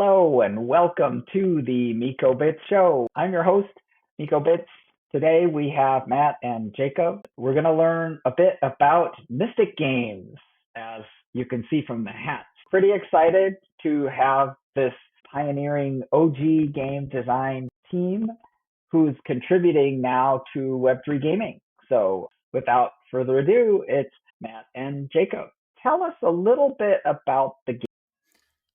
Hello and welcome to the Mikobits Show. I'm your host, Mikobits. Today we have Matt and Jacob. We're going to learn a bit about Mystic Games, as you can see from the hats. Pretty excited to have this pioneering OG game design team who's contributing now to Web3 gaming. So without further ado, it's Matt and Jacob. Tell us a little bit about the game.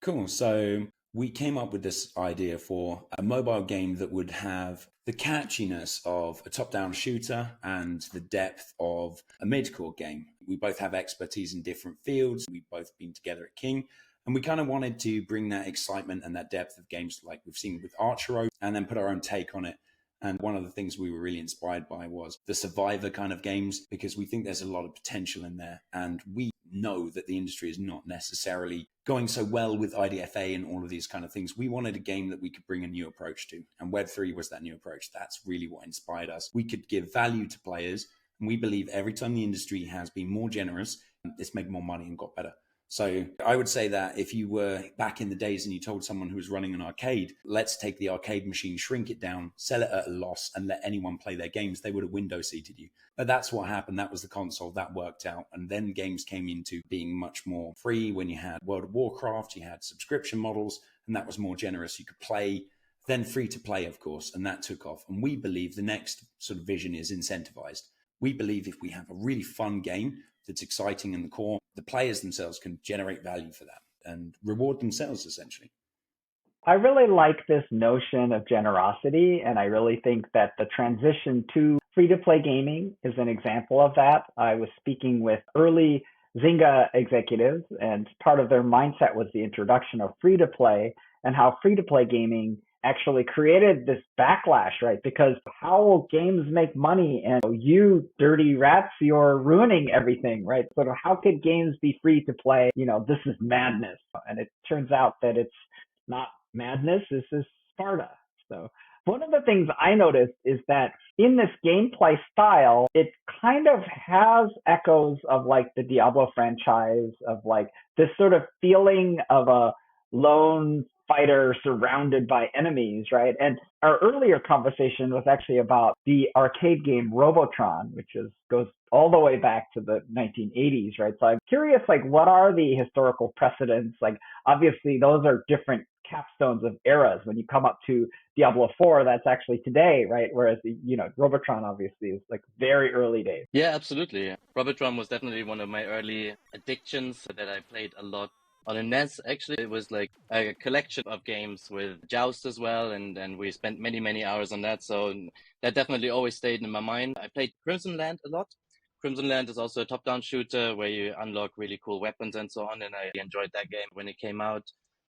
Cool. So we came up with this idea for a mobile game that would have the catchiness of a top-down shooter and the depth of a mid-core game. We both have expertise in different fields. We've both been together at King. And we kind of wanted to bring that excitement and that depth of games like we've seen with Archero and then put our own take on it. And one of the things we were really inspired by was the survivor kind of games, because we think there's a lot of potential in there. And we know that the industry is not necessarily going so well with IDFA and all of these kind of things. We wanted a game that we could bring a new approach to. And Web3 was that new approach. That's really what inspired us. We could give value to players. And we believe every time the industry has been more generous, it's made more money and got better. So I would say that if you were back in the days and you told someone who was running an arcade, let's take the arcade machine, shrink it down, sell it at a loss and let anyone play their games, they would have window seated you. But that's what happened. That was the console that worked out. And then games came into being much more free when you had World of Warcraft, you had subscription models, and that was more generous. You could play, then free to play, of course, and that took off. And we believe the next sort of vision is incentivized. We believe if we have a really fun game that's exciting in the core, the players themselves can generate value for that and reward themselves, essentially. I really like this notion of generosity, and I really think that the transition to free-to-play gaming is an example of that. I was speaking with early Zynga executives, and part of their mindset was the introduction of free-to-play and how free-to-play gaming actually created this backlash, right? Because how will games make money? And you dirty rats, you're ruining everything, right? So how could games be free to play? This is madness. And it turns out that it's not madness. This is Sparta. So one of the things I noticed is that in this gameplay style, it kind of has echoes of like the Diablo franchise, of like this sort of feeling of a lone fighter surrounded by enemies, right? And our earlier conversation was actually about the arcade game Robotron, which goes all the way back to the 1980s, right? So I'm curious, like, what are the historical precedents? Like, obviously, those are different capstones of eras. When you come up to Diablo 4, that's actually today, right? Whereas, Robotron obviously is like very early days. Yeah, absolutely. Robotron was definitely one of my early addictions that I played a lot. On a NES, actually, it was like a collection of games with Joust as well, and we spent many, many hours on that. So that definitely always stayed in my mind. I played Crimson Land a lot. Crimson Land is also a top-down shooter where you unlock really cool weapons and so on, and I enjoyed that game when it came out.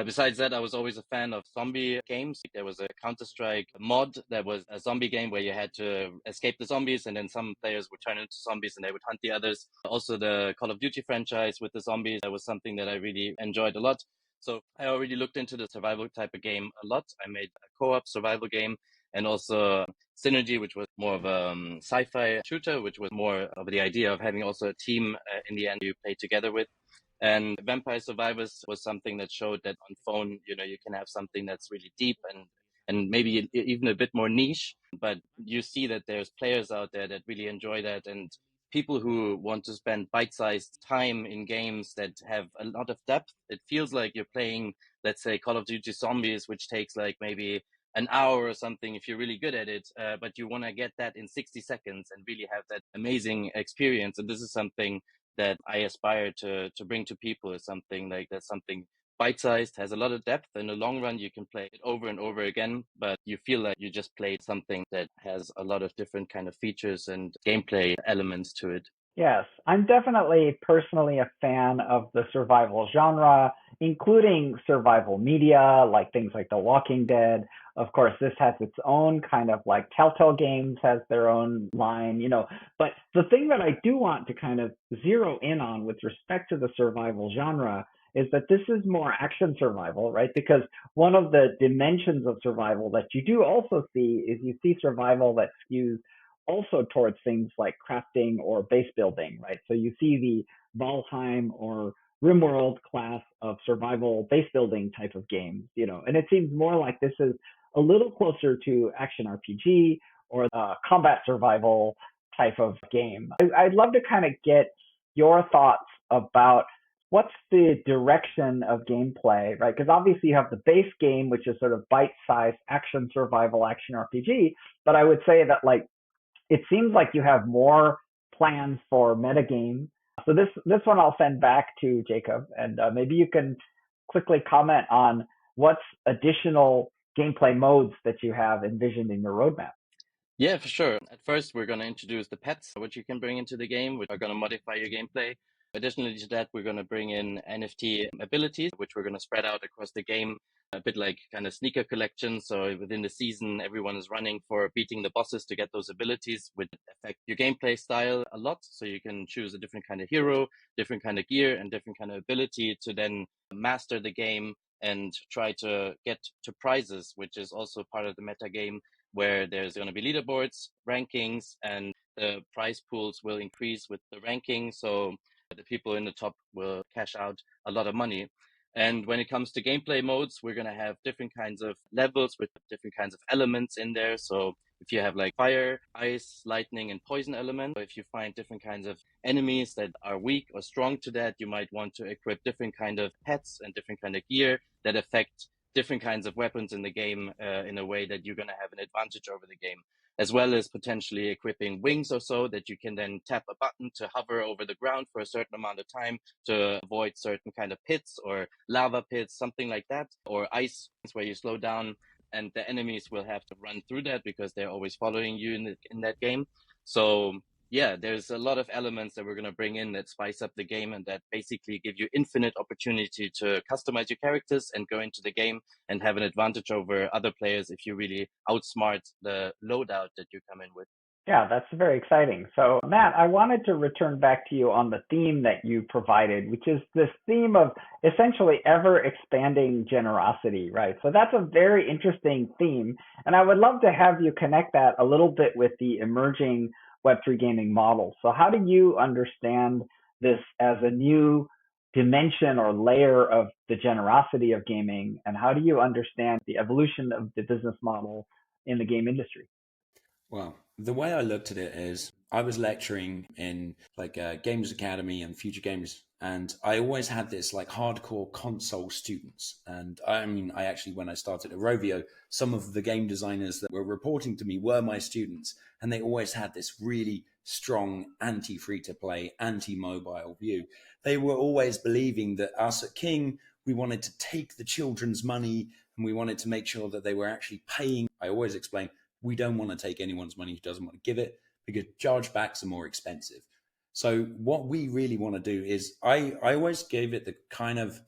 Besides that, I was always a fan of zombie games. There was a Counter-Strike mod that was a zombie game where you had to escape the zombies, and then some players would turn into zombies and they would hunt the others. Also, the Call of Duty franchise with the zombies, that was something that I really enjoyed a lot. So I already looked into the survival type of game a lot. I made a co-op survival game, and also Synergy, which was more of a sci-fi shooter, which was more of the idea of having also a team in the end you play together with. And Vampire Survivors was something that showed that on phone, you can have something that's really deep and maybe even a bit more niche, but you see that there's players out there that really enjoy that, and people who want to spend bite-sized time in games that have a lot of depth. It feels like you're playing, let's say, Call of Duty Zombies, which takes like maybe an hour or something if you're really good at it, but you want to get that in 60 seconds and really have that amazing experience. And this is something that I aspire to bring to people, is something like that's something bite-sized, has a lot of depth. In the long run, you can play it over and over again, but you feel like you just played something that has a lot of different kind of features and gameplay elements to it. Yes, I'm definitely personally a fan of the survival genre, including survival media, like things like The Walking Dead. Of course, this has its own kind of like Telltale Games has their own line, But the thing that I do want to kind of zero in on with respect to the survival genre is that this is more action survival, right? Because one of the dimensions of survival that you do also see is you see survival that skews also towards things like crafting or base building, right? So you see the Valheim or RimWorld class of survival base building type of games, and it seems more like this is a little closer to action RPG or combat survival type of game. I'd love to kind of get your thoughts about what's the direction of gameplay, right? Because obviously you have the base game, which is sort of bite-sized action survival action RPG, but I would say that it seems like you have more plans for metagame. So this one I'll send back to Jacob, and maybe you can quickly comment on what's additional gameplay modes that you have envisioned in your roadmap. Yeah, for sure. At first, we're going to introduce the pets, which you can bring into the game, which are going to modify your gameplay. Additionally to that, we're going to bring in NFT abilities, which we're going to spread out across the game, a bit like kind of sneaker collection. So within the season, everyone is running for beating the bosses to get those abilities, which affect your gameplay style a lot. So you can choose a different kind of hero, different kind of gear, and different kind of ability to then master the game and try to get to prizes, which is also part of the meta game, where there's going to be leaderboards, rankings, and the prize pools will increase with the ranking. So the people in the top will cash out a lot of money. And when it comes to gameplay modes, we're going to have different kinds of levels with different kinds of elements in there. So if you have like fire, ice, lightning, and poison elements, if you find different kinds of enemies that are weak or strong to that, you might want to equip different kind of pets and different kind of gear that affect different kinds of weapons in the game in a way that you're going to have an advantage over the game, as well as potentially equipping wings or so that you can then tap a button to hover over the ground for a certain amount of time to avoid certain kind of pits or lava pits, something like that, or ice where you slow down and the enemies will have to run through that because they're always following you in that game. So yeah, there's a lot of elements that we're going to bring in that spice up the game and that basically give you infinite opportunity to customize your characters and go into the game and have an advantage over other players if you really outsmart the loadout that you come in with. Yeah, that's very exciting. So, Matt, I wanted to return back to you on the theme that you provided, which is this theme of essentially ever expanding generosity, right? So that's a very interesting theme. And I would love to have you connect that a little bit with the emerging Web3 gaming model. So how do you understand this as a new dimension or layer of the generosity of gaming? And how do you understand the evolution of the business model in the game industry? Well, the way I looked at it is I was lecturing in Games Academy and Future Games, and I always had this like hardcore console students. And I mean, I actually, when I started at Rovio, some of the game designers that were reporting to me were my students, and they always had this really strong anti-free-to-play, anti-mobile view. They were always believing that us at King, we wanted to take the children's money and we wanted to make sure that they were actually paying. I always explain, we don't want to take anyone's money who doesn't want to give it, because chargebacks are more expensive. So what we really want to do is, I always gave it the kind of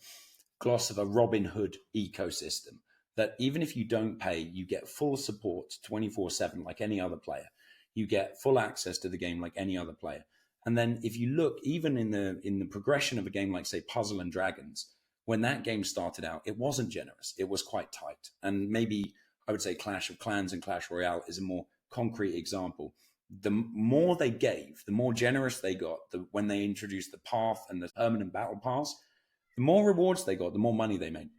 gloss of a Robin Hood ecosystem, that even if you don't pay, you get full support 24/7 like any other player. You get full access to the game like any other player. And then if you look even in the progression of a game like, say, Puzzle and Dragons, when that game started out, it wasn't generous. It was quite tight. And maybe I would say Clash of Clans and Clash Royale is a more concrete example. The more they gave, the more generous they got. When they introduced the path and the permanent battle pass, the more rewards they got, the more money they made.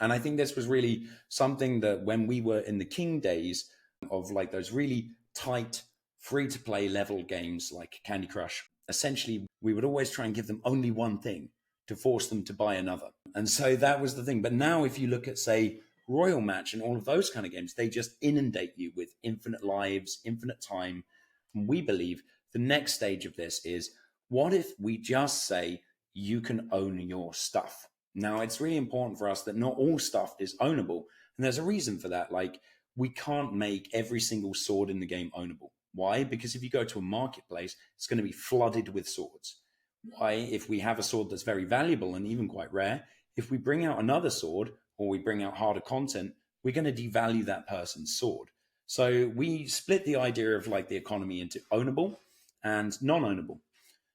And I think this was really something that when we were in the King days of like those really tight, free-to-play level games like Candy Crush, essentially we would always try and give them only one thing to force them to buy another. And so that was the thing. But now if you look at, say, Royal Match and all of those kind of games, they just inundate you with infinite lives, infinite time. And we believe the next stage of this is, what if we just say you can own your stuff? Now, it's really important for us that not all stuff is ownable. And there's a reason for that. Like, we can't make every single sword in the game ownable. Why? Because if you go to a marketplace, it's going to be flooded with swords. Why? If we have a sword that's very valuable and even quite rare, if we bring out another sword or we bring out harder content, we're going to devalue that person's sword. So we split the idea of like the economy into ownable and non-ownable.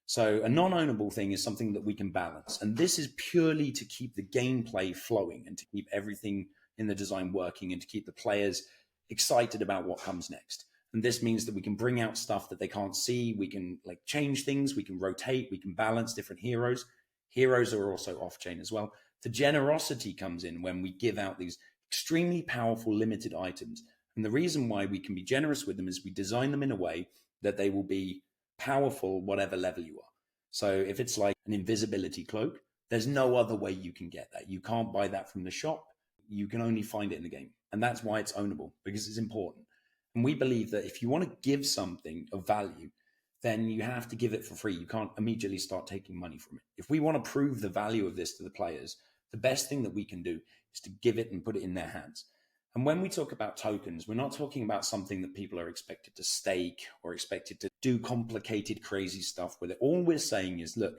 So a non-ownable thing is something that we can balance. And this is purely to keep the gameplay flowing and to keep everything in the design working and to keep the players excited about what comes next. And this means that we can bring out stuff that they can't see. We can like change things. We can rotate. We can balance different heroes. Heroes are also off chain as well. The generosity comes in when we give out these extremely powerful limited items. And the reason why we can be generous with them is we design them in a way that they will be powerful, whatever level you are. So if it's like an invisibility cloak, there's no other way you can get that. You can't buy that from the shop. You can only find it in the game. And that's why it's ownable, because it's important. And we believe that if you want to give something of value, then you have to give it for free. You can't immediately start taking money from it. If we want to prove the value of this to the players, the best thing that we can do is to give it and put it in their hands. And when we talk about tokens, we're not talking about something that people are expected to stake or expected to do complicated, crazy stuff with it. All we're saying is, look,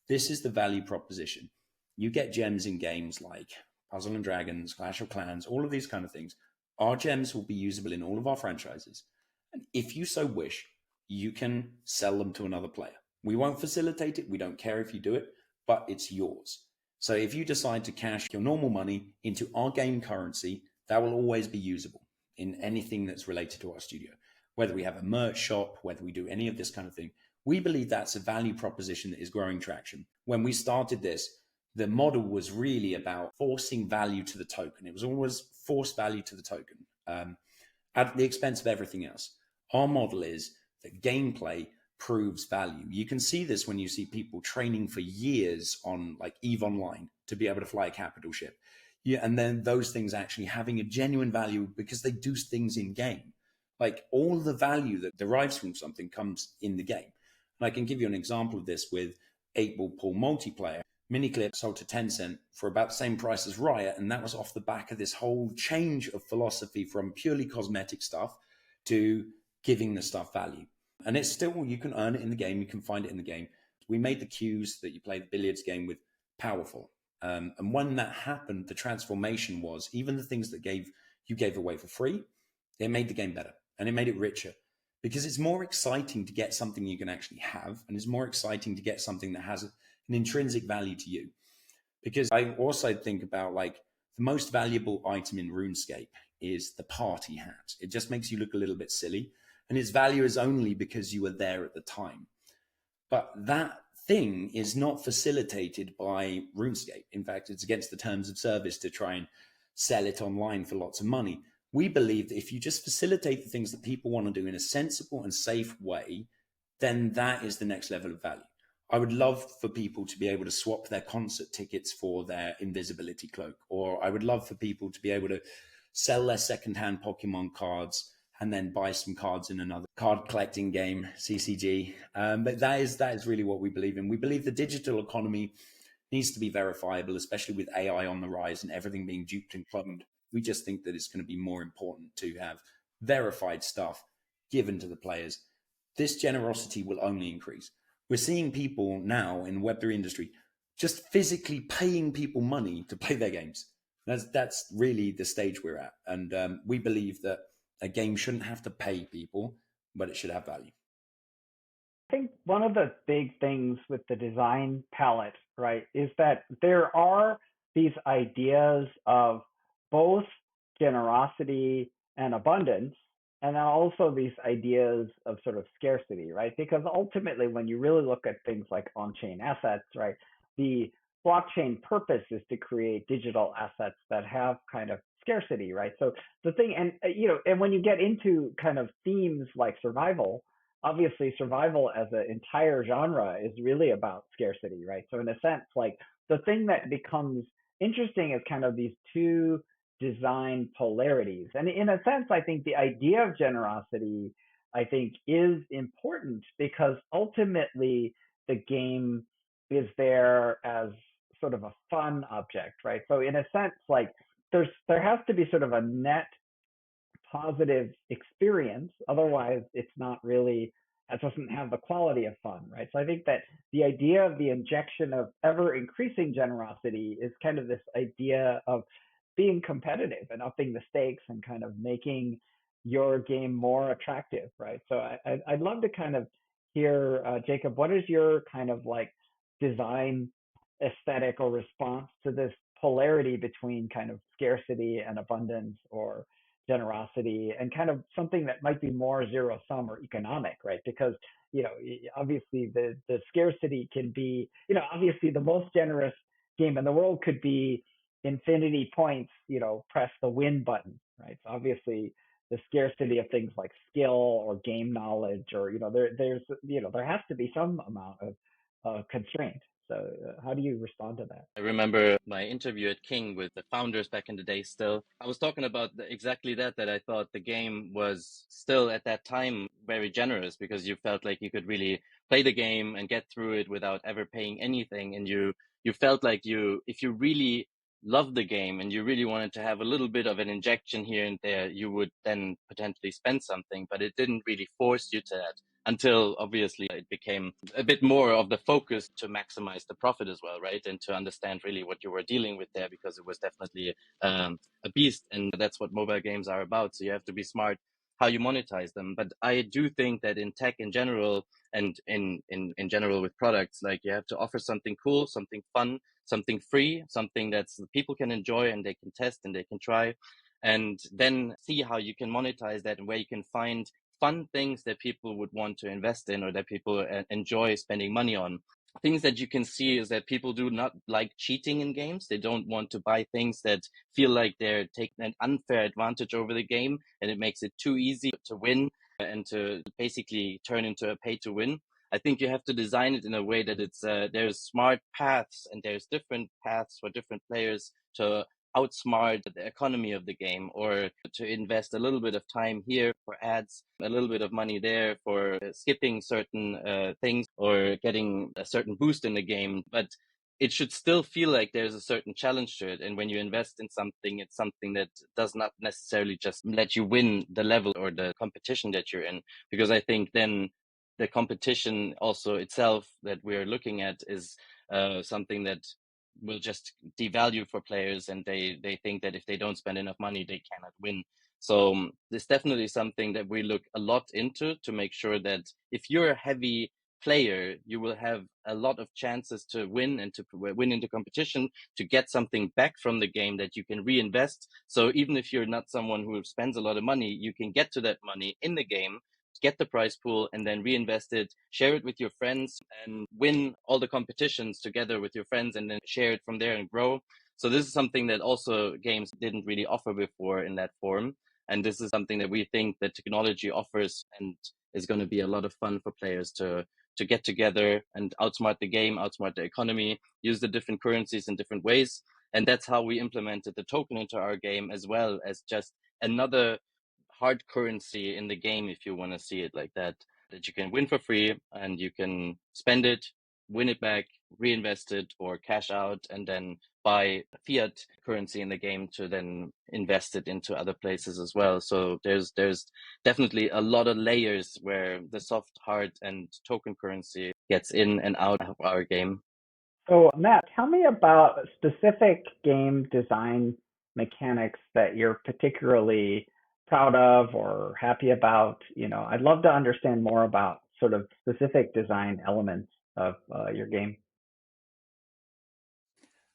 this is the value proposition. You get gems in games like Puzzle and Dragons, Clash of Clans, all of these kind of things. Our gems will be usable in all of our franchises. And if you so wish, you can sell them to another player. We won't facilitate it. We don't care if you do it, but it's yours. So if you decide to cash your normal money into our game currency, that will always be usable in anything that's related to our studio. Whether we have a merch shop, whether we do any of this kind of thing, we believe that's a value proposition that is growing traction. When we started this, the model was really about forcing value to the token. It was always force value to the token at the expense of everything else. Our model is that gameplay proves value. You can see this when you see people training for years on like EVE Online to be able to fly a capital ship. Yeah, and then those things actually having a genuine value because they do things in game. Like all the value that derives from something comes in the game. And I can give you an example of this with 8-Ball Pool multiplayer. Miniclip sold to Tencent for about the same price as Riot, and that was off the back of this whole change of philosophy from purely cosmetic stuff to giving the stuff value. And it's still, you can earn it in the game, you can find it in the game. We made the cues that you play the billiards game with powerful. And when that happened, the transformation was even the things that you gave away for free, it made the game better and it made it richer because it's more exciting to get something you can actually have, and it's more exciting to get something that has an intrinsic value to you. Because I also think about like the most valuable item in RuneScape is the party hat. It just makes you look a little bit silly, and its value is only because you were there at the time. But that thing is not facilitated by RuneScape. In fact, it's against the terms of service to try and sell it online for lots of money. We believe that if you just facilitate the things that people want to do in a sensible and safe way, then that is the next level of value. I would love for people to be able to swap their concert tickets for their invisibility cloak, or I would love for people to be able to sell their secondhand Pokemon cards and then buy some cards in another card collecting game, CCG. But that is really what we believe in. We believe the digital economy needs to be verifiable, especially with AI on the rise and everything being duped and cloned. We just think that it's going to be more important to have verified stuff given to the players. This generosity will only increase. We're seeing people now in Web3 industry just physically paying people money to play their games. That's really the stage we're at. And we believe that a game shouldn't have to pay people, but it should have value. I think one of the big things with the design palette, right, is that there are these ideas of both generosity and abundance, and then also these ideas of sort of scarcity, right? Because ultimately, when you really look at things like on-chain assets, right, the blockchain purpose is to create digital assets that have kind of scarcity, right? So the thing, and and when you get into kind of themes like survival, obviously survival as an entire genre is really about scarcity, right? So in a sense, like the thing that becomes interesting is kind of these two design polarities. And in a sense, I think the idea of generosity, I think, is important because ultimately the game is there as sort of a fun object, right? So in a sense, like there has to be sort of a net positive experience. Otherwise, it's not really, it doesn't have the quality of fun, right? So I think that the idea of the injection of ever increasing generosity is kind of this idea of being competitive and upping the stakes and kind of making your game more attractive, right? So I'd love to kind of hear, Jacob, what is your kind of like design aesthetic or response to this polarity between kind of scarcity and abundance, or generosity and kind of something that might be more zero sum or economic, right? Because obviously the scarcity can be, obviously the most generous game in the world could be infinity points, press the win button, right? So obviously the scarcity of things like skill or game knowledge, or there has to be some amount of constraint. So how do you respond to that? I remember my interview at King with the founders back in the day still. I was talking about exactly that I thought the game was still at that time very generous because you felt like you could really play the game and get through it without ever paying anything. And you felt like if you really loved the game and you really wanted to have a little bit of an injection here and there, you would then potentially spend something, but it didn't really force you to that until obviously it became a bit more of the focus to maximize the profit as well, right? And to understand really what you were dealing with there, because it was definitely a beast. And that's what mobile games are about. So you have to be smart how you monetize them. But I do think that in tech in general, and in general with products, like you have to offer something cool, something fun, something free, something that people can enjoy and they can test and they can try, and then see how you can monetize that and where you can find fun things that people would want to invest in or that people enjoy spending money on. Things that you can see is that people do not like cheating in games. They don't want to buy things that feel like they're taking an unfair advantage over the game, and it makes it too easy to win and to basically turn into a pay to win. I think you have to design it in a way that there's smart paths and there's different paths for different players to outsmart the economy of the game, or to invest a little bit of time here for ads, a little bit of money there for skipping certain things or getting a certain boost in the game. But it should still feel like there's a certain challenge to it. And when you invest in something, it's something that does not necessarily just let you win the level or the competition that you're in. Because I think then the competition also itself that we're looking at is something that will just devalue for players, and they think that if they don't spend enough money, they cannot win. So it's definitely something that we look a lot into to make sure that if you're a heavy player, you will have a lot of chances to win and to win into competition, to get something back from the game that you can reinvest. So even if you're not someone who spends a lot of money, you can get to that money in the game, get the prize pool, and then reinvest it, share it with your friends, and win all the competitions together with your friends, and then share it from there and grow. So this is something that also games didn't really offer before in that form. And this is something that we think that technology offers, and is going to be a lot of fun for players to get together and outsmart the game, outsmart the economy, use the different currencies in different ways. And that's how we implemented the token into our game, as well as just another hard currency in the game, if you want to see it like that you can win for free and you can spend it, win it back, reinvest it, or cash out and then buy fiat currency in the game to then invest it into other places as well. So there's definitely a lot of layers where the soft, hard, and token currency gets in and out of our game. So Matt, tell me about specific game design mechanics that you're particularly proud of or happy about. I'd love to understand more about sort of specific design elements of your game.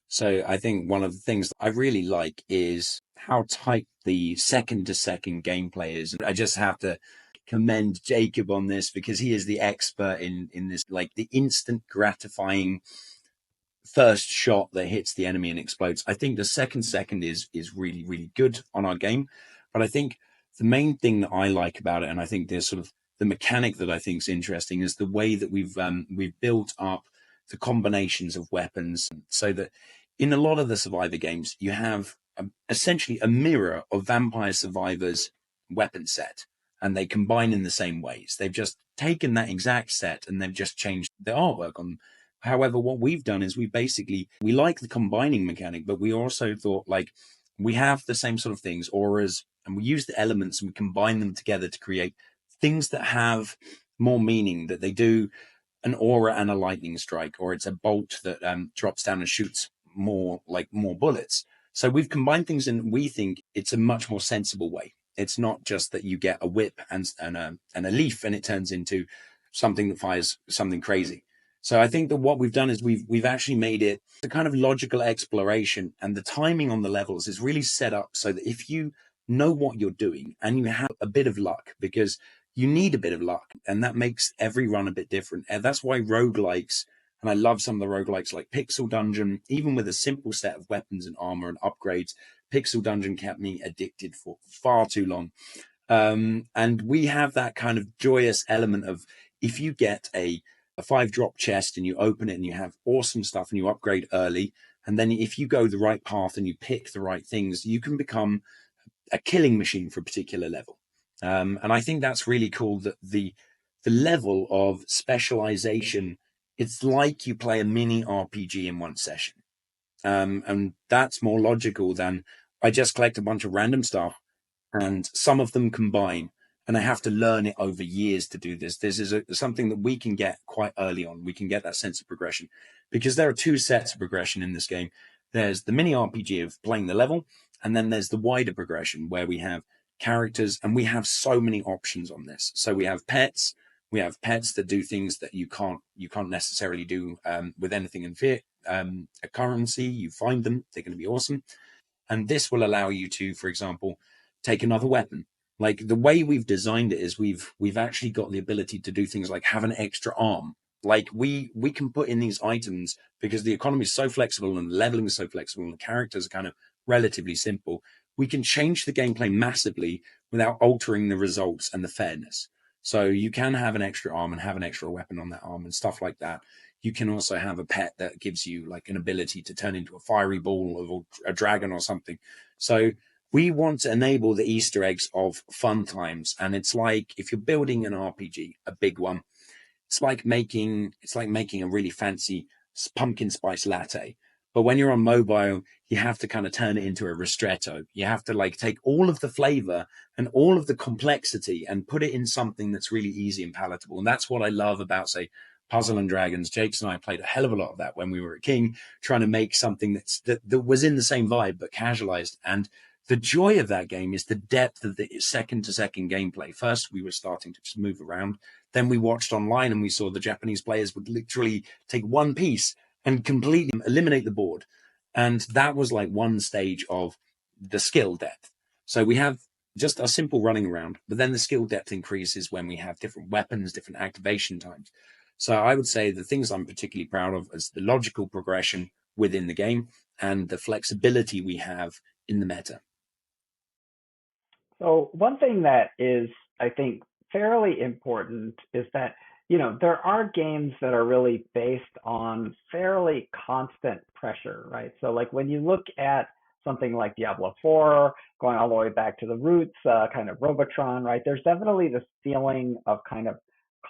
So I think one of the things I really like is how tight the second to second gameplay is. I just have to commend Jacob on this because he is the expert in this, like the instant gratifying first shot that hits the enemy and explodes. I think the second is really, really good on our game. But I think the main thing that I like about it, and I think there's sort of the mechanic that I think is interesting, is the way that we've built up the combinations of weapons, so that in a lot of the Survivor games, you have essentially a mirror of Vampire Survivor's weapon set, and they combine in the same ways. They've just taken that exact set and they've just changed the artwork on. However, what we've done is we like the combining mechanic, but we also thought like we have the same sort of things, auras, and we use the elements and we combine them together to create things that have more meaning, that they do an aura and a lightning strike, or it's a bolt that drops down and shoots more bullets. So we've combined things, and we think it's a much more sensible way. It's not just that you get a whip and a leaf and it turns into something that fires something crazy. So I think that what we've done is we've actually made it a kind of logical exploration, and the timing on the levels is really set up so that if you know what you're doing and you have a bit of luck, because you need a bit of luck, and that makes every run a bit different. And that's why roguelikes, and I love some of the roguelikes like Pixel Dungeon, even with a simple set of weapons and armor and upgrades, Pixel Dungeon kept me addicted for far too long. And we have that kind of joyous element of, if you get a 5-drop chest and you open it and you have awesome stuff and you upgrade early, and then if you go the right path and you pick the right things, you can become a killing machine for a particular level. And I think that's really cool, that the level of specialization, it's like you play a mini RPG in one session. And that's more logical than I just collect a bunch of random stuff and some of them combine, and I have to learn it over years to do this. This is something that we can get quite early on. We can get that sense of progression, because there are 2 sets of progression in this game. There's the mini RPG of playing the level, and then there's the wider progression where we have characters, and we have so many options on this. So we have pets. We have pets that do things that you can't necessarily do with anything in fear. A currency, you find them, they're going to be awesome. And this will allow you to, for example, take another weapon. Like, the way we've designed it is we've actually got the ability to do things like have an extra arm. Like, we can put in these items, because the economy is so flexible and the leveling is so flexible and the characters are kind of relatively simple. We can change the gameplay massively without altering the results and the fairness. So you can have an extra arm and have an extra weapon on that arm and stuff like that. You can also have a pet that gives you like an ability to turn into a fiery ball or a dragon or something. So we want to enable the Easter eggs of fun times. And it's like, if you're building an RPG, a big one, it's like making a really fancy pumpkin spice latte. But when you're on mobile, you have to kind of turn it into a ristretto. You have to like take all of the flavor and all of the complexity and put it in something that's really easy and palatable. And that's what I love about, say, Puzzle and Dragons. Jakes and I played a hell of a lot of that when we were at King, trying to make something that was in the same vibe but casualized. And the joy of that game is the depth of the second to second gameplay. First, we were starting to just move around. Then we watched online and we saw the Japanese players would literally take one piece and completely eliminate the board. And that was like one stage of the skill depth. So we have just a simple running around, but then the skill depth increases when we have different weapons, different activation times. So I would say the things I'm particularly proud of is the logical progression within the game and the flexibility we have in the meta. So one thing that is, I think, fairly important is that, there are games that are really based on fairly constant pressure, right? So like when you look at something like Diablo 4, going all the way back to the roots, kind of Robotron, right? There's definitely this feeling of kind of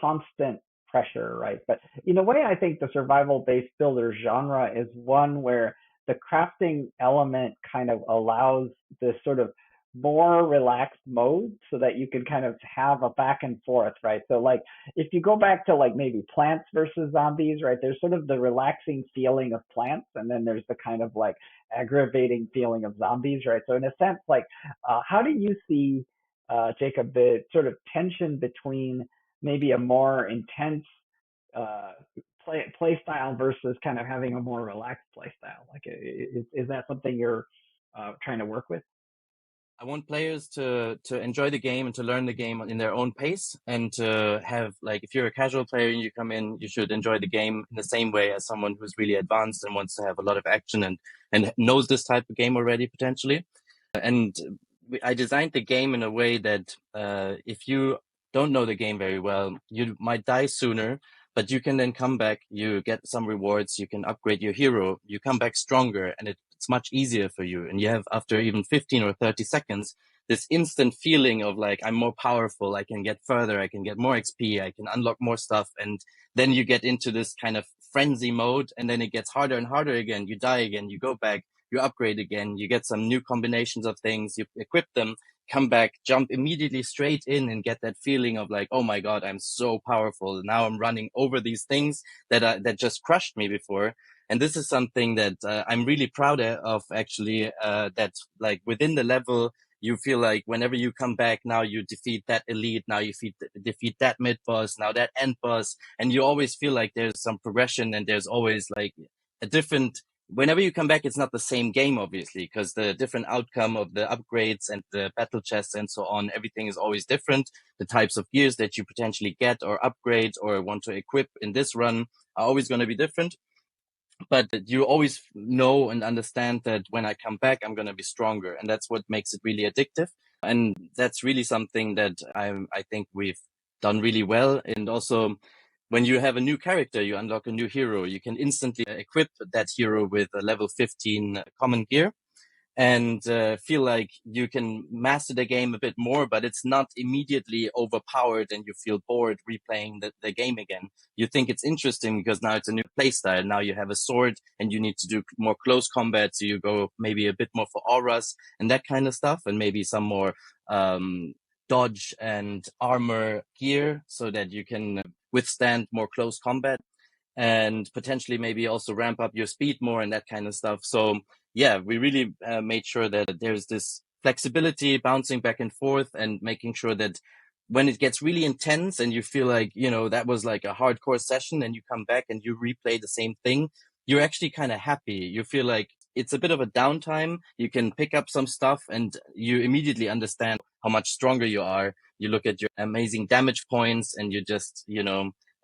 constant pressure, right? But in a way, I think the survival-based builder genre is one where the crafting element kind of allows this sort of more relaxed mode so that you can kind of have a back and forth, right? So like if you go back to like maybe Plants versus Zombies, right? There's sort of the relaxing feeling of Plants, and then there's the kind of like aggravating feeling of Zombies, right? So in a sense, like how do you see, Jacob, the sort of tension between maybe a more intense uh, play style versus kind of having a more relaxed play style? Like, is that something you're trying to work with? I want players to enjoy the game and to learn the game in their own pace, and to have, like, if you're a casual player and you come in, you should enjoy the game in the same way as someone who's really advanced and wants to have a lot of action and knows this type of game already potentially. And I designed the game in a way that if you don't know the game very well, you might die sooner, but you can then come back, you get some rewards, you can upgrade your hero, you come back stronger, and it's much easier for you. And you have, after even 15 or 30 seconds, this instant feeling of like, I'm more powerful, I can get further, I can get more XP, I can unlock more stuff. And then you get into this kind of frenzy mode, and then it gets harder and harder again. You die again, you go back, you upgrade again, you get some new combinations of things, you equip them, come back, jump immediately straight in and get that feeling of like, oh my God, I'm so powerful. Now I'm running over these things that just crushed me before. And this is something that I'm really proud of, actually, that like within the level, you feel like whenever you come back, now you defeat that elite, now you defeat that mid boss, now that end boss. And you always feel like there's some progression, and there's always like a different whenever you come back, it's not the same game, obviously, because the different outcome of the upgrades and the battle chests and so on, everything is always different. The types of gears that you potentially get or upgrade or want to equip in this run are always going to be different. But you always know and understand that when I come back, I'm going to be stronger. And that's what makes it really addictive. And that's really something that I think we've done really well. And also, when you have a new character, you unlock a new hero, you can instantly equip that hero with a level 15 common gear and feel like you can master the game a bit more, but it's not immediately overpowered and you feel bored replaying the game again. You think it's interesting because now it's a new playstyle. Now you have a sword and you need to do more close combat. So you go maybe a bit more for auras and that kind of stuff, and maybe some more dodge and armor gear so that you can withstand more close combat and potentially maybe also ramp up your speed more and that kind of stuff. So yeah, we really made sure that there's this flexibility, bouncing back and forth, and making sure that when it gets really intense and you feel like, that was like a hardcore session and you come back and you replay the same thing, you're actually kind of happy. You feel like it's a bit of a downtime. You can pick up some stuff and you immediately understand how much stronger you are. You look at your amazing damage points and you just,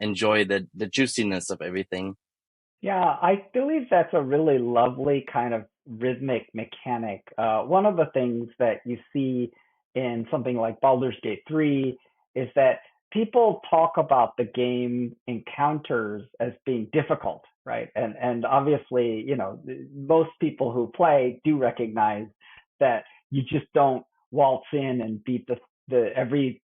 enjoy the juiciness of everything. Yeah, I believe that's a really lovely kind of rhythmic mechanic. One of the things that you see in something like Baldur's Gate 3 is that people talk about the game encounters as being difficult, right? And obviously, most people who play do recognize that you just don't waltz in and beat the every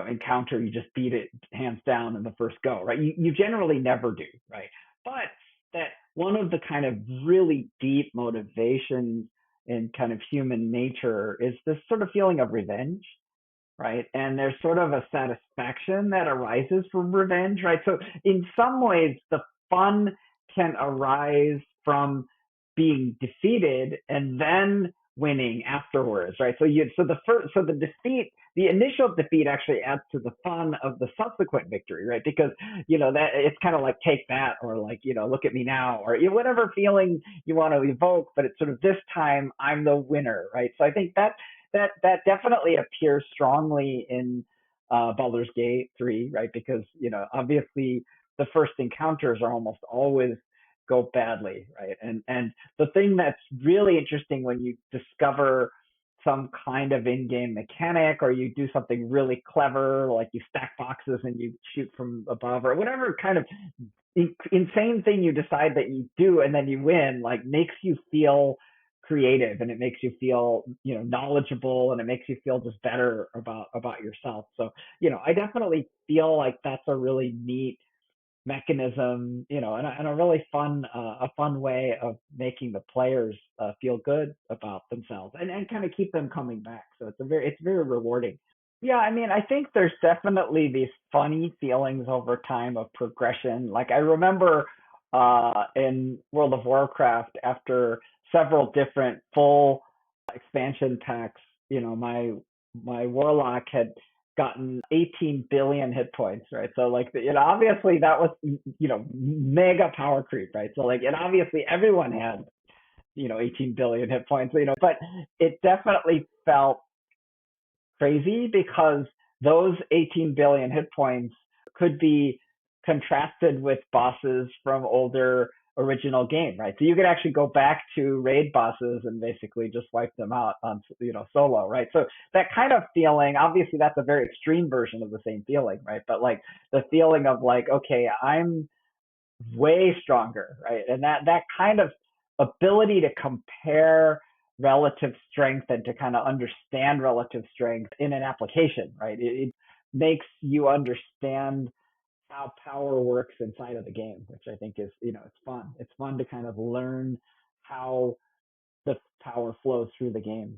encounter, you just beat it hands down in the first go, right? You generally never do, right? But that one of the kind of really deep motivations in kind of human nature is this sort of feeling of revenge, right? And there's sort of a satisfaction that arises from revenge, right? So in some ways, the fun can arise from being defeated and then winning afterwards, right? So the defeat, the initial defeat actually adds to the fun of the subsequent victory, right? Because that it's kind of like take that, or like look at me now, or whatever feeling you want to evoke, but it's sort of this time I'm the winner, right? So I think that definitely appears strongly in Baldur's Gate 3, right? Because obviously the first encounters are almost always go badly, right? And the thing that's really interesting when you discover some kind of in-game mechanic, or you do something really clever, like you stack boxes and you shoot from above, or whatever kind of insane thing you decide that you do and then you win, like makes you feel creative, and it makes you feel knowledgeable, and it makes you feel just better about yourself. So I definitely feel like that's a really neat mechanism, and a really fun way of making the players feel good about themselves, and kind of keep them coming back. So it's very rewarding. Yeah, I mean, I think there's definitely these funny feelings over time of progression. Like I remember in World of Warcraft, after several different full expansion packs, my warlock had gotten 18 billion hit points, right? So like, obviously that was, mega power creep, right? So like, and obviously everyone had, 18 billion hit points, but it definitely felt crazy because those 18 billion hit points could be contrasted with bosses from older original game, right? So you could actually go back to raid bosses and basically just wipe them out on, solo, right? So that kind of feeling, obviously that's a very extreme version of the same feeling, right? But like the feeling of like, okay, I'm way stronger, right? And that kind of ability to compare relative strength and to kind of understand relative strength in an application, right? It makes you understand how power works inside of the game, which I think is, it's fun. It's fun to kind of learn how the power flows through the game.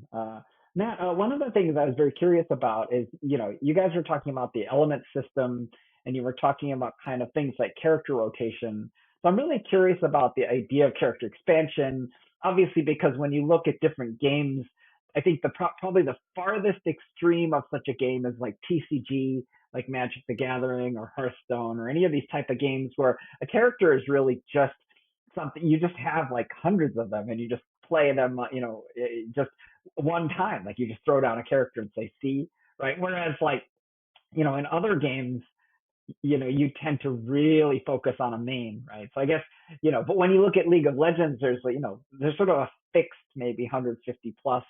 Matt, one of the things I was very curious about is, you guys were talking about the element system, and you were talking about kind of things like character rotation. So I'm really curious about the idea of character expansion, obviously, because when you look at different games, I think probably the farthest extreme of such a game is like TCG, like Magic the Gathering or Hearthstone, or any of these type of games where a character is really just something, you just have like hundreds of them and you just play them, just one time. Like you just throw down a character and say, see, right? Whereas like, in other games, you tend to really focus on a main, right? So I guess, but when you look at League of Legends, there's sort of a fixed maybe 150 plus,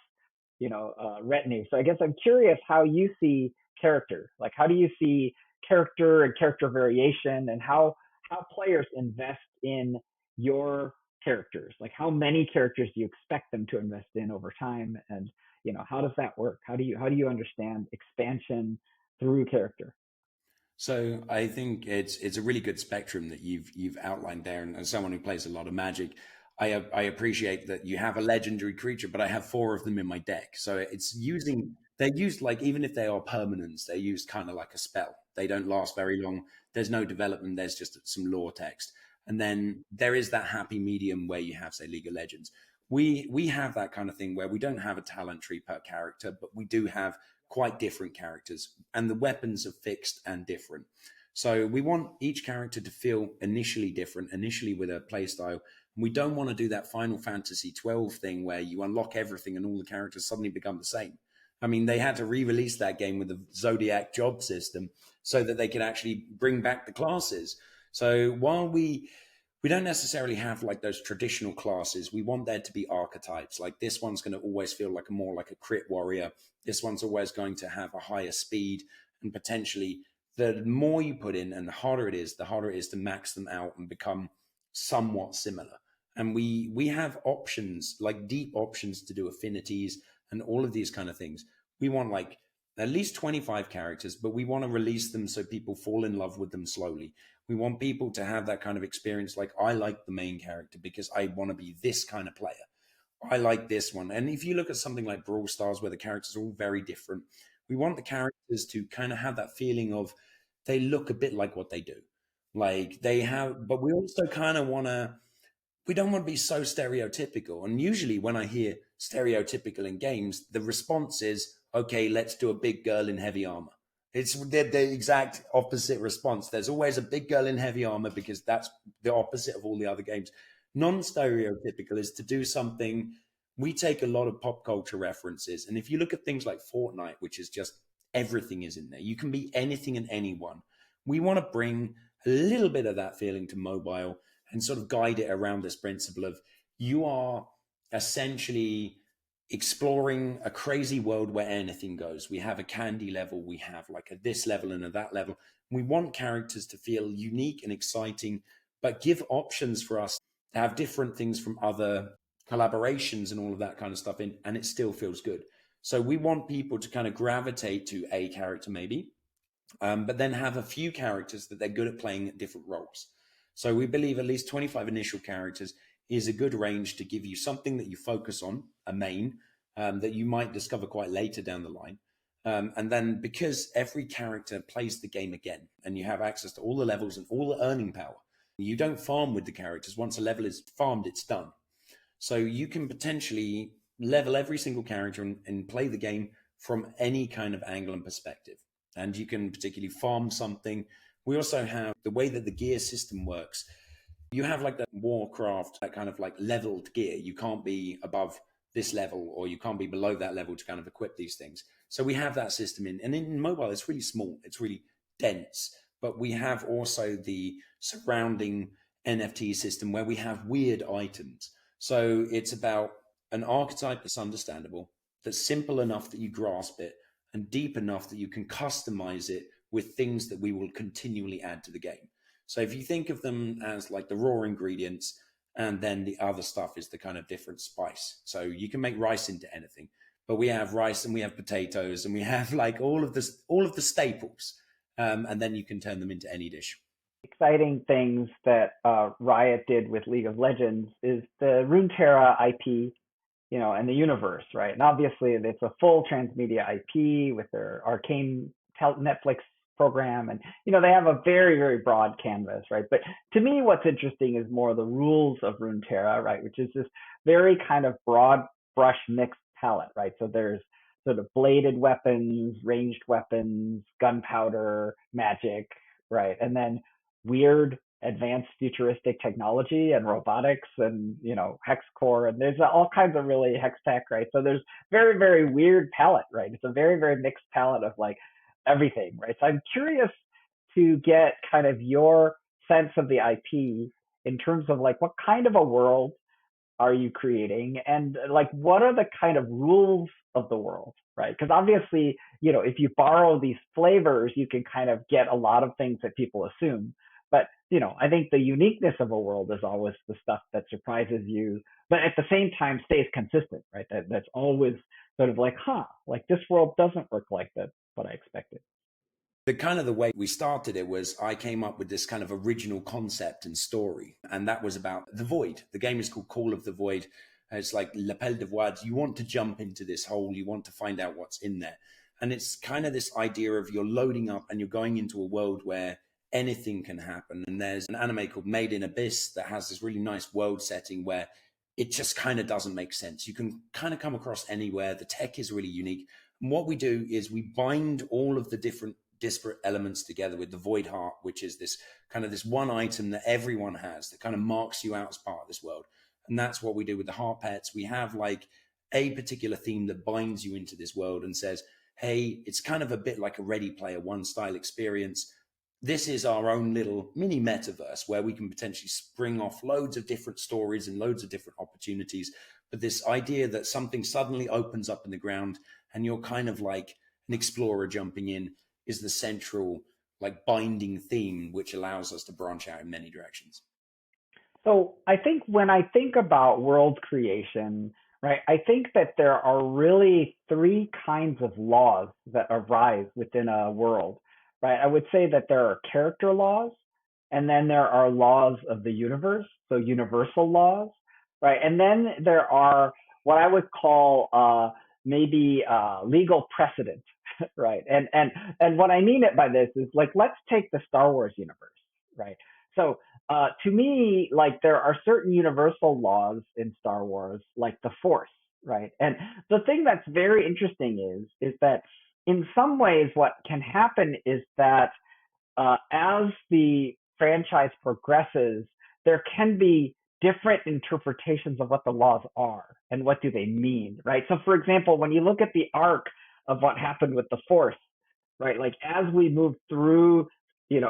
retinue. So I guess I'm curious how you see character. Like, how do you see character and character variation, and how players invest in your characters? Like, how many characters do you expect them to invest in over time? And, how does that work? How do you understand expansion through character? So I think it's a really good spectrum that you've outlined there. And as someone who plays a lot of Magic, I appreciate that you have a legendary creature, but I have four of them in my deck. So they're used like, even if they are permanents, they're used kind of like a spell. They don't last very long. There's no development. There's just some lore text. And then there is that happy medium where you have, say, League of Legends. We have that kind of thing where we don't have a talent tree per character, but we do have quite different characters, and the weapons are fixed and different. So we want each character to feel initially different, initially with a play style. We don't want to do that Final Fantasy 12 thing where you unlock everything and all the characters suddenly become the same. I mean, they had to re-release that game with the Zodiac job system so that they could actually bring back the classes. So while we don't necessarily have like those traditional classes, we want there to be archetypes. Like this one's going to always feel like more like a crit warrior. This one's always going to have a higher speed, and potentially the more you put in and the harder it is to max them out and become somewhat similar. And we have options, like deep options to do affinities and all of these kind of things. We want like at least 25 characters, but we want to release them so people fall in love with them slowly. We want people to have that kind of experience. Like, I like the main character because I want to be this kind of player. I like this one. And if you look at something like Brawl Stars, where the characters are all very different, we want the characters to kind of have that feeling of they look a bit like what they do. Like they have, but we also kind of want to, we don't want to be so stereotypical. And usually when I hear stereotypical in games, the response is, okay, let's do a big girl in heavy armor. It's the exact opposite response. There's always a big girl in heavy armor because that's the opposite of all the other games. Non-stereotypical is to do something. We take a lot of pop culture references. And if you look at things like Fortnite, which is just everything is in there, you can be anything and anyone. We want to bring a little bit of that feeling to mobile and sort of guide it around this principle of you are essentially exploring a crazy world where anything goes. We have a candy level, we have like a this level and a that level. We want characters to feel unique and exciting, but give options for us to have different things from other collaborations and all of that kind of stuff in, and it still feels good. So we want people to kind of gravitate to a character maybe, but then have a few characters that they're good at playing at different roles. So we believe at least 25 initial characters is a good range to give you something that you focus on, a main, that you might discover quite later down the line. And then because every character plays the game again, and you have access to all the levels and all the earning power, you don't farm with the characters. Once a level is farmed, it's done. So you can potentially level every single character and play the game from any kind of angle and perspective. And you can particularly farm something. We also have the way that the gear system works. You have like the Warcraft, that kind of like leveled gear. You can't be above this level or you can't be below that level to kind of equip these things. So we have that system in. And in mobile, it's really small. It's really dense. But we have also the surrounding NFT system where we have weird items. So it's about an archetype that's understandable, that's simple enough that you grasp it, and deep enough that you can customize it with things that we will continually add to the game. So if you think of them as like the raw ingredients, and then the other stuff is the kind of different spice. So you can make rice into anything, but we have rice and we have potatoes and we have like all of the staples, and then you can turn them into any dish. Exciting things that Riot did with League of Legends is the Runeterra IP, and the universe, right? And obviously, it's a full transmedia IP with their Arcane Netflix program, and they have a very, very broad canvas, right? But to me, what's interesting is more the rules of Runeterra, right? Which is this very kind of broad brush mixed palette, right? So there's sort of bladed weapons, ranged weapons, gunpowder, magic, right? And then weird advanced futuristic technology and robotics and, hex core, and there's all kinds of really hex tech, right? So there's very, very weird palette, right? It's a very, very mixed palette of like everything, right? So I'm curious to get kind of your sense of the IP in terms of like what kind of a world are you creating, and like what are the kind of rules of the world, right? Because obviously, if you borrow these flavors, you can kind of get a lot of things that people assume. But I think the uniqueness of a world is always the stuff that surprises you, but at the same time stays consistent, right? That's always sort of like, like this world doesn't work like that, what I expected. The way we started it was I came up with this kind of original concept and story, and that was about the void. The game is called Call of the Void. It's like L'Appel de Void. You want to jump into this hole, you want to find out what's in there. And it's kind of this idea of you're loading up and you're going into a world where anything can happen. And there's an anime called Made in Abyss that has this really nice world setting where it just kind of doesn't make sense. You can kind of come across anywhere. The tech is really unique. And what we do is we bind all of the different disparate elements together with the void heart, which is this one item that everyone has that kind of marks you out as part of this world. And that's what we do with the heart pets. We have like a particular theme that binds you into this world and says, hey, it's kind of a bit like a Ready Player One style experience. This is our own little mini metaverse where we can potentially spring off loads of different stories and loads of different opportunities. But this idea that something suddenly opens up in the ground and you're kind of like an explorer jumping in is the central like binding theme, which allows us to branch out in many directions. So I think when I think about world creation, right, I think that there are really three kinds of laws that arise within a world, right? I would say that there are character laws, and then there are laws of the universe, so universal laws, right? And then there are what I would call maybe legal precedent, right? And what I mean it by this is like, let's take the Star Wars universe, right? So to me, like there are certain universal laws in Star Wars, like the Force, right? And the thing that's very interesting is that in some ways, what can happen is that as the franchise progresses, there can be different interpretations of what the laws are and what do they mean, right? So, for example, when you look at the arc of what happened with the Force, right? Like as we moved through,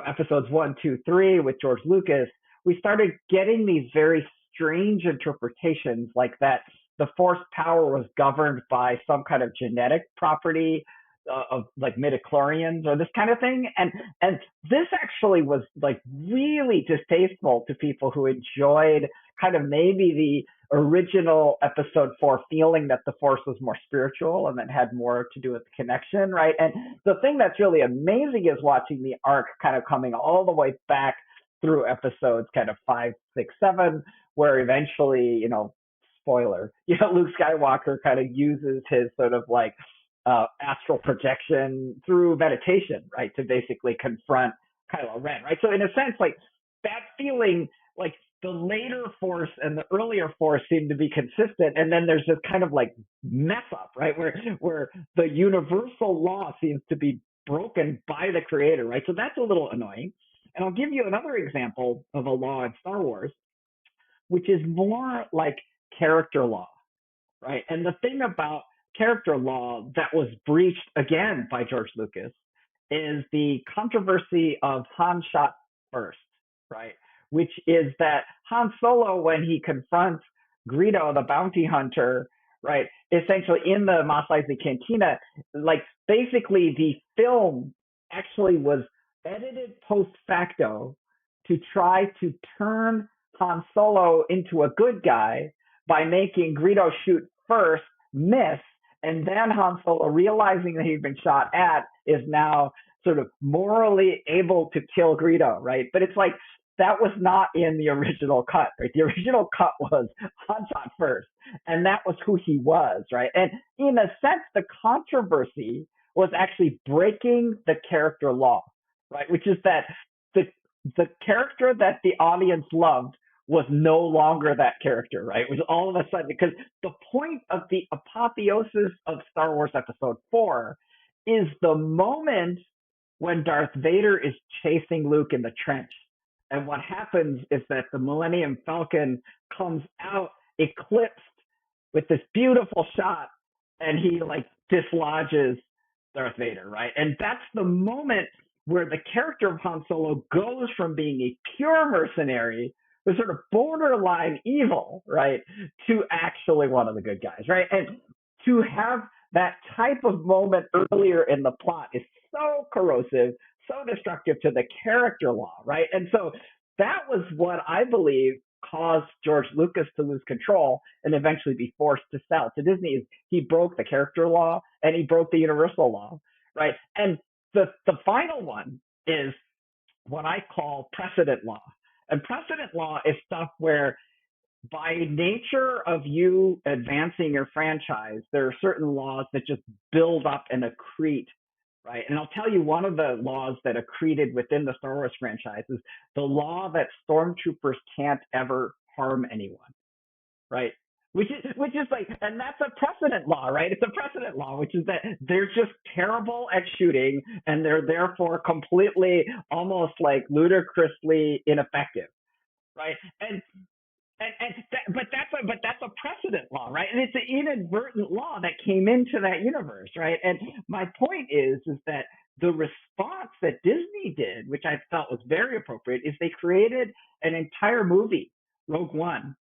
episodes 1, 2, 3 with George Lucas, we started getting these very strange interpretations, like that the Force power was governed by some kind of genetic property of like midichlorians or this kind of thing, and this actually was like really distasteful to people who enjoyed kind of maybe the original episode 4 feeling that the Force was more spiritual and that had more to do with the connection, right? And the thing that's really amazing is watching the arc kind of coming all the way back through episodes kind of 5, 6, 7, where eventually, spoiler, Luke Skywalker kind of uses his sort of like astral projection through meditation, right, to basically confront Kylo Ren, right? So in a sense, like that feeling, like the later Force and the earlier Force seem to be consistent, and then there's this kind of like mess up, right, where the universal law seems to be broken by the creator, right? So that's a little annoying. And I'll give you another example of a law in Star Wars, which is more like character law, right? And the thing about character law that was breached again by George Lucas is the controversy of Han shot first, right? Which is that Han Solo, when he confronts Greedo, the bounty hunter, right, essentially in the Mos Eisley Cantina, like basically the film actually was edited post facto to try to turn Han Solo into a good guy by making Greedo shoot first, miss, and then Han Solo, realizing that he'd been shot at, is now sort of morally able to kill Greedo, right? But it's like, that was not in the original cut, right? The original cut was Han shot first, and that was who he was, right? And in a sense, the controversy was actually breaking the character law, right? Which is that the character that the audience loved was no longer that character, right? It was all of a sudden, because the point of the apotheosis of Star Wars Episode 4 is the moment when Darth Vader is chasing Luke in the trench. And what happens is that the Millennium Falcon comes out eclipsed with this beautiful shot, and he like dislodges Darth Vader, right? And that's the moment where the character of Han Solo goes from being a pure mercenary, the sort of borderline evil, right, to actually one of the good guys, right? And to have that type of moment earlier in the plot is so corrosive, so destructive to the character law, right? And so that was what I believe caused George Lucas to lose control and eventually be forced to sell to Disney. He broke the character law and he broke the universal law, right? And the final one is what I call precedent law. And precedent law is stuff where by nature of you advancing your franchise, there are certain laws that just build up and accrete, right? And I'll tell you one of the laws that accreted within the Star Wars franchise is the law that stormtroopers can't ever harm anyone, right? Which is like, and that's a precedent law, right? It's a precedent law, which is that they're just terrible at shooting and they're therefore completely, almost like ludicrously ineffective, right? But that's a precedent law, right? And it's an inadvertent law that came into that universe, right? And my point is that the response that Disney did, which I felt was very appropriate, is they created an entire movie, Rogue One,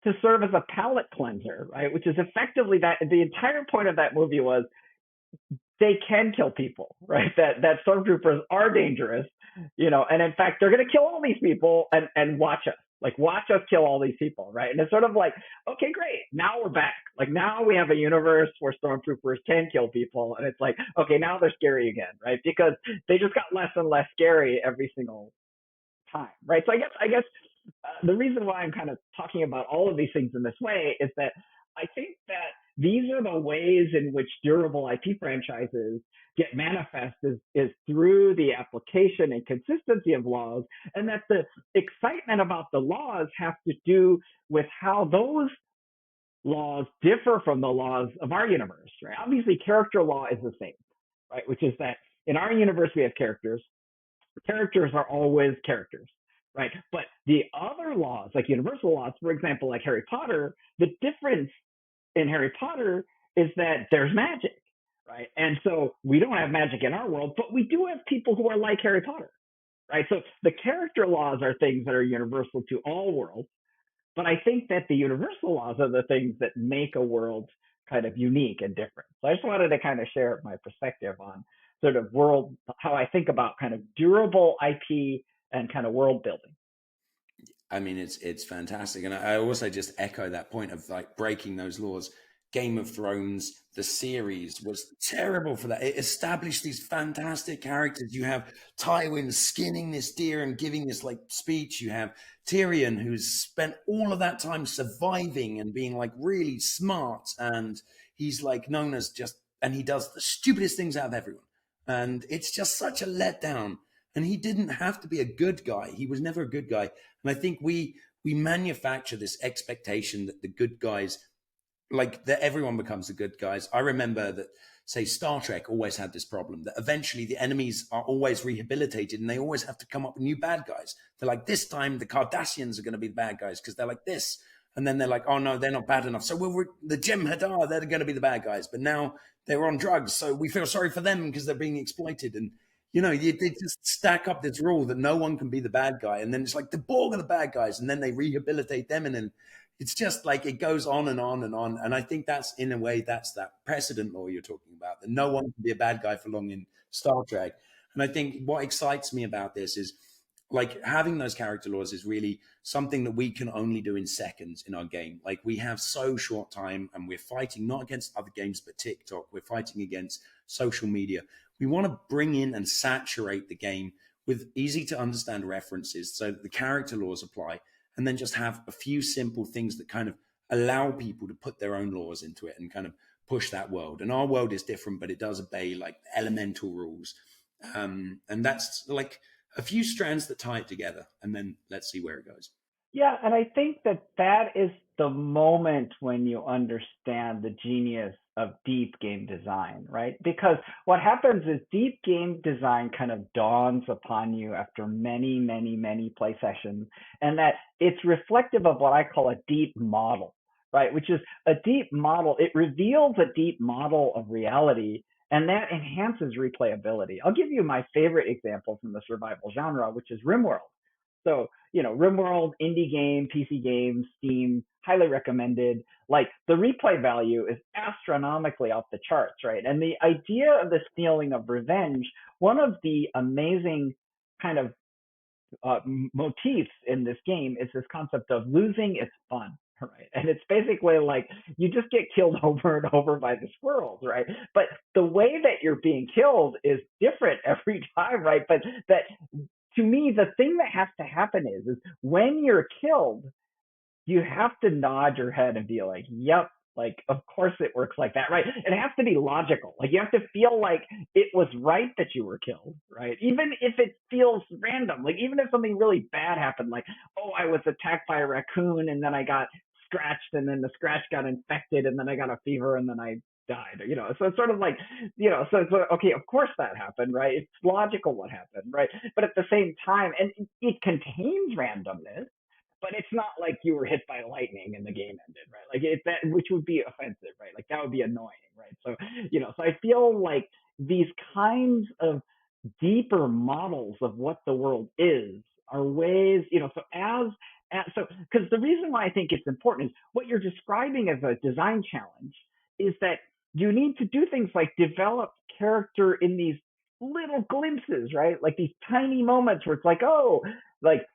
to serve as a palate cleanser, right? Which is effectively that the entire point of that movie was they can kill people, right? That stormtroopers are dangerous, and in fact they're going to kill all these people and watch us. Like, watch us kill all these people, right? And it's sort of like, okay, great. Now we're back. Like, now we have a universe where stormtroopers can kill people. And it's like, okay, now they're scary again, right? Because they just got less and less scary every single time, right? So I guess the reason why I'm kind of talking about all of these things in this way is that I think that these are the ways in which durable IP franchises get manifest is through the application and consistency of laws, and that the excitement about the laws have to do with how those laws differ from the laws of our universe, right? Obviously, character law is the same, right? Which is that in our universe, we have characters. Characters are always characters, right? But the other laws, like universal laws, for example, like Harry Potter, the difference in Harry Potter is that there's magic, right? And so we don't have magic in our world, but we do have people who are like Harry Potter, right? So the character laws are things that are universal to all worlds, but I think that the universal laws are the things that make a world kind of unique and different. So I just wanted to kind of share my perspective on sort of world, how I think about kind of durable IP and kind of world building. I mean, it's fantastic. And I also just echo that point of like breaking those laws. Game of Thrones, the series, was terrible for that. It established these fantastic characters. You have Tywin skinning this deer and giving this like speech. You have Tyrion, who's spent all of that time surviving and being like really smart. And he's like known as and he does the stupidest things out of everyone. And it's just such a letdown. And he didn't have to be a good guy. He was never a good guy. And I think we manufacture this expectation that the good guys, like that everyone becomes the good guys. I remember that, say, Star Trek always had this problem that eventually the enemies are always rehabilitated and they always have to come up with new bad guys. They're like, this time the Cardassians are going to be the bad guys because they're like this. And then they're like, oh no, they're not bad enough. So the Jem'Hadar, they're going to be the bad guys. But now they're on drugs. So we feel sorry for them because they're being exploited. And they just stack up this rule that no one can be the bad guy. And then it's like the Borg are the bad guys. And then they rehabilitate them. And then it's just like it goes on and on and on. And I think that's, in a way, that's that precedent law you're talking about, that no one can be a bad guy for long in Star Trek. And I think what excites me about this is like having those character laws is really something that we can only do in seconds in our game. Like we have so short time and we're fighting not against other games, but TikTok. We're fighting against social media. We want to bring in and saturate the game with easy to understand references so that the character laws apply, and then just have a few simple things that kind of allow people to put their own laws into it and kind of push that world. And our world is different, but it does obey like elemental rules. And that's like a few strands that tie it together, and then let's see where it goes. Yeah, and I think that is the moment when you understand the genius of deep game design, right? Because what happens is deep game design kind of dawns upon you after many, many, many play sessions, and that it's reflective of what I call a deep model, right? Which is a deep model. It reveals a deep model of reality, and that enhances replayability. I'll give you my favorite example from the survival genre, which is RimWorld. So, RimWorld, indie game, PC game, Steam, highly recommended. Like the replay value is astronomically off the charts, right? And the idea of this feeling of revenge, one of the amazing kind of motifs in this game is this concept of losing is fun, right? And it's basically like you just get killed over and over by the squirrels, right? But the way that you're being killed is different every time, right? But that, to me, the thing that has to happen is when you're killed, you have to nod your head and be like, yep, like, of course it works like that, right? It has to be logical. Like, you have to feel like it was right that you were killed, right? Even if it feels random, like, even if something really bad happened, like, oh, I was attacked by a raccoon and then I got scratched and then the scratch got infected and then I got a fever and then I died, so it's sort of like, so okay, of course that happened, right? It's logical what happened, right? But at the same time, and it contains randomness, but it's not like you were hit by lightning and the game ended, right? Like that, which would be offensive, right? Like that would be annoying, right? So, so I feel like these kinds of deeper models of what the world is are ways, so because the reason why I think it's important is what you're describing as a design challenge is that you need to do things like develop character in these little glimpses, right? Like these tiny moments where it's like, oh, like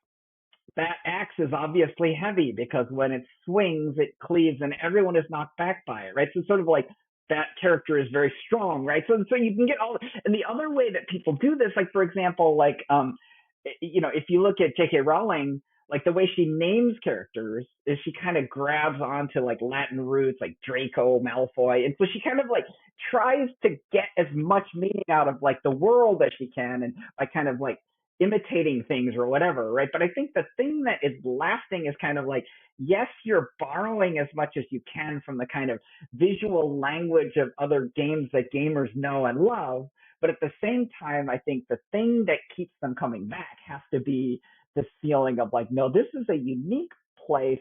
that axe is obviously heavy because when it swings, it cleaves and everyone is knocked back by it, right? So it's sort of like that character is very strong, right? So you can get all, and the other way that people do this, like for example, like, if you look at J.K. Rowling, like the way she names characters is she kind of grabs onto like Latin roots, like Draco Malfoy. And so she kind of like tries to get as much meaning out of like the world as she can. And by kind of like imitating things or whatever, right? But I think the thing that is lasting is kind of like, yes, you're borrowing as much as you can from the kind of visual language of other games that gamers know and love. But at the same time, I think the thing that keeps them coming back has to be this feeling of like, no, this is a unique place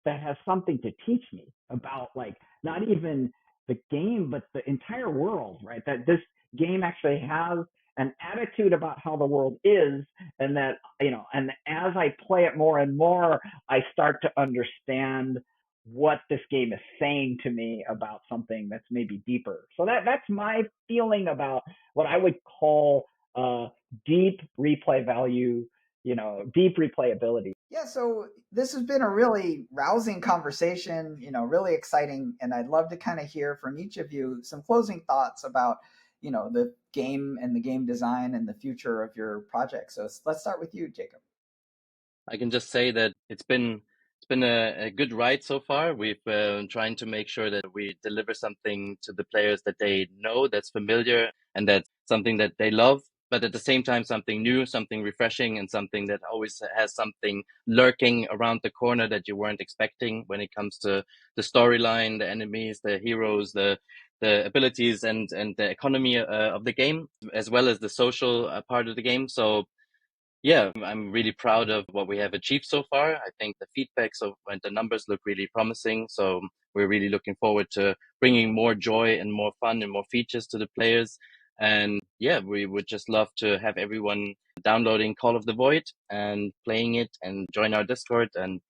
that has something to teach me about like not even the game, but the entire world, right? That this game actually has an attitude about how the world is, and that, and as I play it more and more, I start to understand what this game is saying to me about something that's maybe deeper. So that's my feeling about what I would call deep replay value, deep replayability. Yeah, so this has been a really rousing conversation, really exciting. And I'd love to kind of hear from each of you some closing thoughts about, the game and the game design and the future of your project. So let's start with you, Jacob. I can just say that it's been a good ride so far. We've been trying to make sure that we deliver something to the players that they know, that's familiar, and that's something that they love. But at the same time, something new, something refreshing, and something that always has something lurking around the corner that you weren't expecting when it comes to the storyline, the enemies, the heroes, the abilities, and the economy of the game, as well as the social part of the game. So yeah, I'm really proud of what we have achieved so far. I think the feedback and the numbers look really promising. So we're really looking forward to bringing more joy and more fun and more features to the players. And yeah, we would just love to have everyone downloading Call of the Void and playing it and join our Discord. And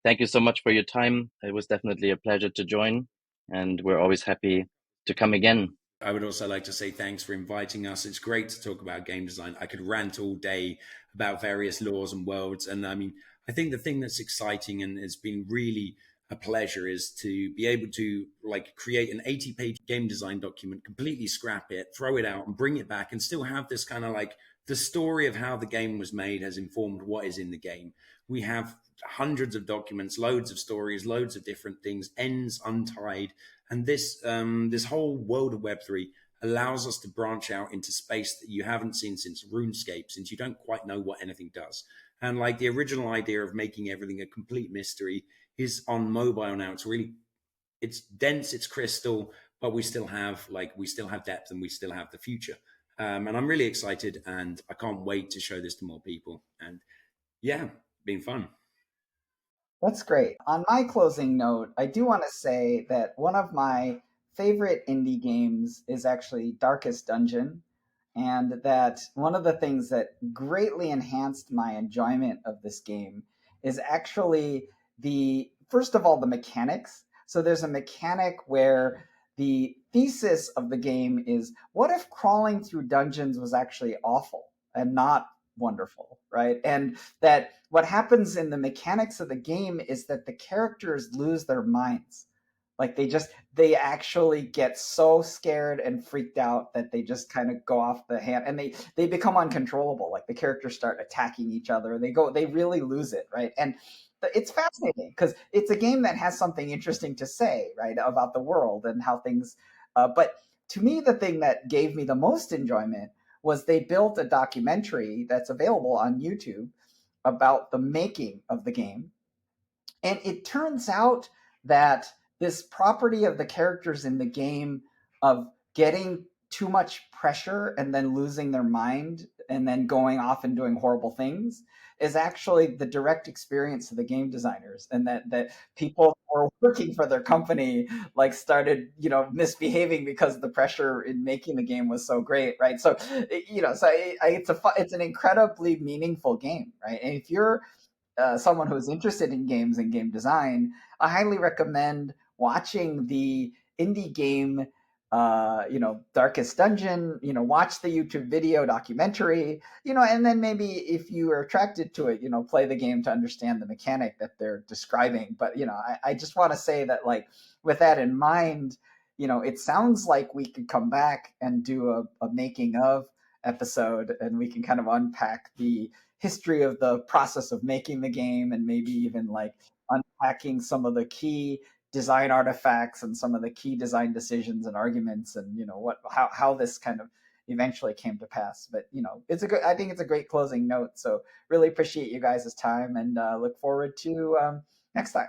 thank you so much for your time. It was definitely a pleasure to join, and we're always happy to come again. I would also like to say thanks for inviting us. It's great to talk about game design. I could rant all day about various laws and worlds. And I mean, I think the thing that's exciting and has been really a pleasure is to be able to like create an 80-page game design document, completely scrap it, throw it out and bring it back and still have this kind of like the story of how the game was made has informed what is in the game. We have hundreds of documents, loads of stories, loads of different things, ends untied. And this whole world of Web3 allows us to branch out into space that you haven't seen since RuneScape, since you don't quite know what anything does. And like the original idea of making everything a complete mystery is on mobile now. It's dense, it's crystal, but we still have depth and we still have the future. And I'm really excited, and I can't wait to show this to more people. And yeah, been fun. That's great. On my closing note, I do want to say that one of my favorite indie games is actually Darkest Dungeon, and that one of the things that greatly enhanced my enjoyment of this game is actually the first of all the mechanics. So there's a mechanic where the thesis of the game is what if crawling through dungeons was actually awful and not wonderful, right? And that what happens in the mechanics of the game is that the characters lose their minds. Like they actually get so scared and freaked out that they just kind of go off the hand, and they become uncontrollable. Like the characters start attacking each other. They really lose it, right? And it's fascinating because it's a game that has something interesting to say, right, about the world and how things. But to me, the thing that gave me the most enjoyment was they built a documentary that's available on YouTube about the making of the game. And it turns out that this property of the characters in the game of getting too much pressure and then losing their mind and then going off and doing horrible things is actually the direct experience of the game designers, and that people who are working for their company like started misbehaving because the pressure in making the game was so great, right? So it's an incredibly meaningful game, right? And if you're someone who's interested in games and game design, I highly recommend watching the indie game, Darkest Dungeon. Watch the YouTube video documentary. And then maybe if you are attracted to it, play the game to understand the mechanic that they're describing. But I just want to say that, like, with that in mind, it sounds like we could come back and do a making of episode, and we can kind of unpack the history of the process of making the game, and maybe even like unpacking some of the key design artifacts and some of the key design decisions and arguments, and how this kind of eventually came to pass. But I think it's a great closing note. So really appreciate you guys' time, and look forward to next time.